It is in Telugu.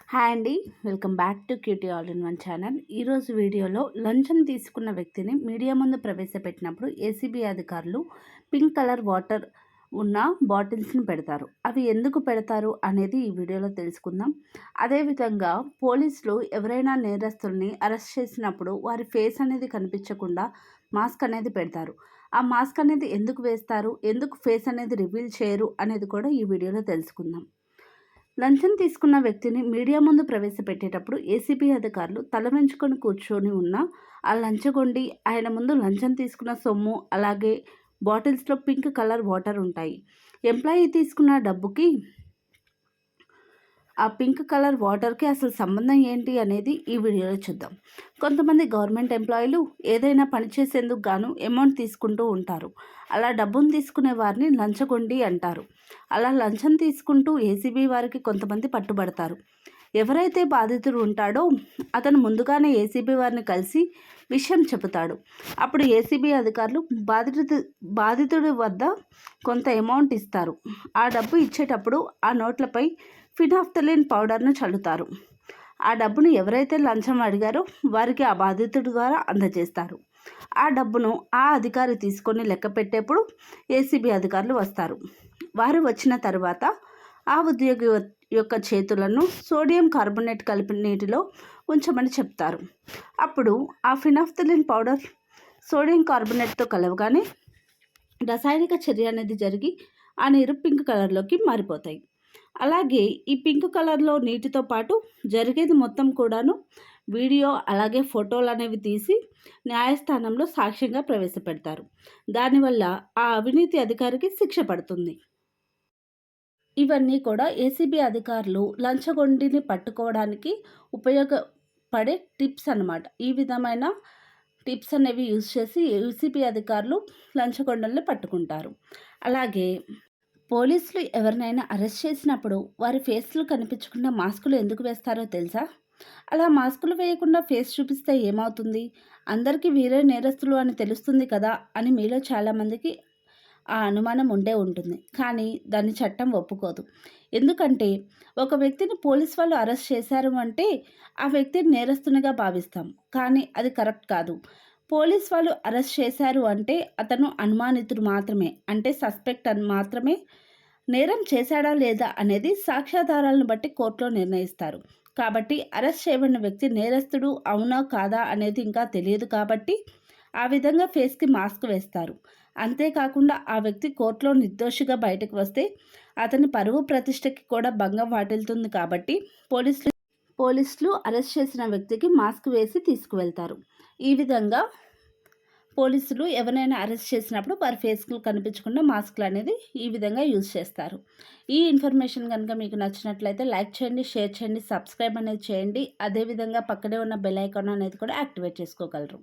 హాయ్ అండి. Welcome back to cutie all in one channel. ఈరోజు వీడియోలో లంచం తీసుకున్న వ్యక్తిని మీడియా ముందు ప్రవేశపెట్టినప్పుడు ఏసీబీ అధికారులు పింక్ కలర్ వాటర్ ఉన్న బాటిల్స్ని పెడతారు. అవి ఎందుకు పెడతారు అనేది ఈ వీడియోలో తెలుసుకుందాం. అదేవిధంగా పోలీసులు ఎవరైనా నేరస్తుల్ని అరెస్ట్ చేసినప్పుడు వారి ఫేస్ అనేది కనిపించకుండా మాస్క్ అనేది పెడతారు. ఆ మాస్క్ అనేది ఎందుకు వేస్తారు, ఎందుకు ఫేస్ అనేది రివీల్ చేయరు అనేది కూడా ఈ వీడియోలో తెలుసుకుందాం. లంచం తీసుకున్న వ్యక్తిని మీడియా ముందు ప్రవేశపెట్టేటప్పుడు ఏసీబీ అధికారులు తల వంచుకొని కూర్చొని ఉన్న ఆ లంచగొండి ఆయన ముందు లంచం తీసుకున్న సొమ్ము, అలాగే బాటిల్స్లో పింక్ కలర్ వాటర్ ఉంటాయి. ఎంప్లాయీ తీసుకున్న డబ్బుకి ఆ పింక్ కలర్ వాటర్కి అసలు సంబంధం ఏంటి అనేది ఈ వీడియోలో చూద్దాం. కొంతమంది గవర్నమెంట్ ఎంప్లాయీలు ఏదైనా పని చేసేందుకు గాను అమౌంట్ తీసుకుంటూ ఉంటారు. అలా డబ్బును తీసుకునే వారిని లంచగొండి అంటారు. అలా లంచం తీసుకుంటూ ఏసీబీ వారికి కొంతమంది పట్టుబడతారు. ఎవరైతే బాధితుడు ఉంటాడో అతను ముందుగానే ఏసీబీ వారిని కలిసి విషయం చెబుతాడు. అప్పుడు ఏసీబీ అధికారులు బాధితుడి వద్ద కొంత అమౌంట్ ఇస్తారు. ఆ డబ్బు ఇచ్చేటప్పుడు ఆ నోట్లపై ఫినాఫ్థలిన్ పౌడర్ను చల్లుతారు. ఆ డబ్బును ఎవరైతే లంచం అడిగారో వారికి ఆ బాధితుడి ద్వారా అందజేస్తారు. ఆ డబ్బును ఆ అధికారి తీసుకొని లెక్క పెట్టేప్పుడు ఏసీబీ అధికారులు వస్తారు. వారు వచ్చిన తర్వాత ఆ ఉద్యోగి యొక్క చేతులను సోడియం కార్బోనేట్ కలిపిన నీటిలో ఉంచమని చెప్తారు. అప్పుడు ఆ ఫినాఫ్థలిన్ పౌడర్ సోడియం కార్బోనేట్తో కలవగానే రసాయనిక చర్య అనేది జరిగి ఆ నీరు పింక్ కలర్లోకి మారిపోతాయి. అలాగే ఈ పింక్ కలర్లో నీటితో పాటు జరిగేది మొత్తం కూడాను వీడియో, అలాగే ఫోటోలు అనేవి తీసి న్యాయస్థానంలో సాక్ష్యంగా ప్రవేశపెడతారు. దానివల్ల ఆ అవినీతి అధికారికి శిక్ష పడుతుంది. ఇవన్నీ కూడా ఏసీబీ అధికారులు లంచగొండిని పట్టుకోవడానికి ఉపయోగపడే టిప్స్ అన్నమాట. ఈ విధమైన టిప్స్ అనేవి యూజ్ చేసి ఏసీబీ అధికారులు లంచగొండల్ని పట్టుకుంటారు. అలాగే పోలీసులు ఎవరినైనా అరెస్ట్ చేసినప్పుడు వారి ఫేస్లు కనిపించకుండా మాస్కులు ఎందుకు వేస్తారో తెలుసా? అలా మాస్కులు వేయకుండా ఫేస్ చూపిస్తే ఏమవుతుంది? అందరికీ వీరే నేరస్తులు అని తెలుస్తుంది కదా అని మీలో చాలామందికి ఆ అనుమానం ఉండే ఉంటుంది. కానీ దాన్ని చట్టం ఒప్పుకోదు. ఎందుకంటే ఒక వ్యక్తిని పోలీస్ వాళ్ళు అరెస్ట్ చేశారు అంటే ఆ వ్యక్తిని నేరస్తునిగా భావిస్తాం. కానీ అది కరెక్ట్ కాదు. పోలీస్ వాళ్ళు అరెస్ట్ చేశారు అంటే అతను అనుమానితుడు మాత్రమే, అంటే సస్పెక్ట్ అని మాత్రమే. నేరం చేశాడా లేదా అనేది సాక్ష్యాధారాలను బట్టి కోర్టులో నిర్ణయిస్తారు. కాబట్టి అరెస్ట్ చేయబడిన వ్యక్తి నేరస్తుడు అవునా కాదా అనేది ఇంకా తెలియదు. కాబట్టి ఆ విధంగా ఫేస్కి మాస్క్ వేస్తారు. అంతేకాకుండా ఆ వ్యక్తి కోర్టులో నిర్దోషిగా బయటకు వస్తే అతని పరువు ప్రతిష్టకి కూడా భంగం వాటిల్తుంది. కాబట్టి పోలీసులు అరెస్ట్ చేసిన వ్యక్తికి మాస్క్ వేసి తీసుకువెళ్తారు. ఈ విధంగా పోలీసులు ఎవరైనా అరెస్ట్ చేసినప్పుడు వారి ఫేస్లు కనిపించకుండా మాస్క్లు అనేది ఈ విధంగా యూజ్ చేస్తారు. ఈ ఇన్ఫర్మేషన్ కనుక మీకు నచ్చినట్లయితే లైక్ చేయండి, షేర్ చేయండి, సబ్స్క్రైబ్ అనేది చేయండి. అదేవిధంగా పక్కనే ఉన్న బెల్ ఐకాన్ అనేది కూడా యాక్టివేట్ చేసుకోగలరు.